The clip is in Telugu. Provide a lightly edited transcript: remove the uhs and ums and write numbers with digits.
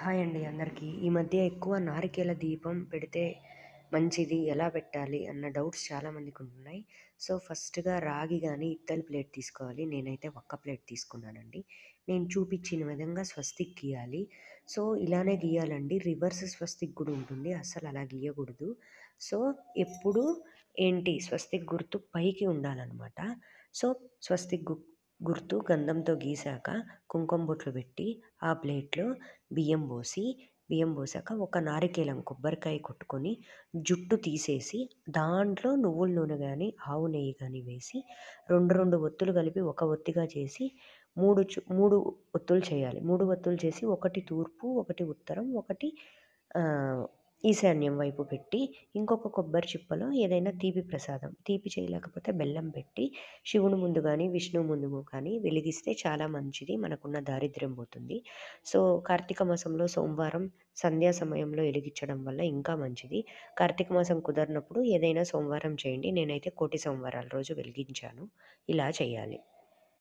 హాయ్ అండి అందరికీ. ఈ మధ్య ఎక్కువ నారికేల దీపం పెడితే మంచిది, ఎలా పెట్టాలి అన్న డౌట్స్ చాలామందికి ఉంటున్నాయి. సో, ఫస్ట్‌గా రాగి గాని, ఇత్తడి ప్లేట్ తీసుకోవాలి. నేనైతే ఒక్క ప్లేట్ తీసుకున్నానండి. నేను చూపించిన విధంగా స్వస్తిక్ గీయాలి. సో, ఇలానే గీయాలండి. రివర్స్ స్వస్తిక్ కూడా ఉంటుంది. అస్సలు అలా గీయకూడదు. సో, ఎప్పుడూ స్వస్తిక్ గుర్తు పైకి ఉండాలనమాట. సో, స్వస్తిక్ గుర్తు గంధంతో గీశాక కుంకుమ బొట్లు పెట్టి ఆ ప్లేట్‌లో బియ్యం పోసాక ఒక నారికేలం కొబ్బరికాయ కొట్టుకొని జుట్టు తీసేసి దాంట్లో నువ్వుల నూనె గానీ, ఆవు నెయ్యి గానీ వేసి 2 ఒత్తులు కలిపి ఒక ఒత్తిగా చేసి 3 ఒత్తులు చేయాలి. 3 ఒత్తులు చేసి ఒకటి తూర్పు, ఒకటి ఉత్తరం, ఒకటి ఆహ్, ఈశాన్యం వైపు పెట్టి ఇంకొక కొబ్బరి చిప్పలో ఏదైనా తీపి ప్రసాదం, తీపి చేయలేకపోతే బెల్లం పెట్టి శివుని ముందు గానీ, విష్ణువు ముందు కానీ వెలిగిస్తే చాలా మంచిది. మనకున్న దారిద్ర్యం పోతుంది. సో, కార్తీక మాసంలో సోమవారం సంధ్యా సమయంలో ఎలిగించడం వల్ల ఇంకా మంచిది. కార్తీక మాసం కుదరనప్పుడు ఏదైనా సోమవారం చేయండి. నేనైతే కోటి సోమవారాల రోజు వెలిగించాను. ఇలా చేయాలి.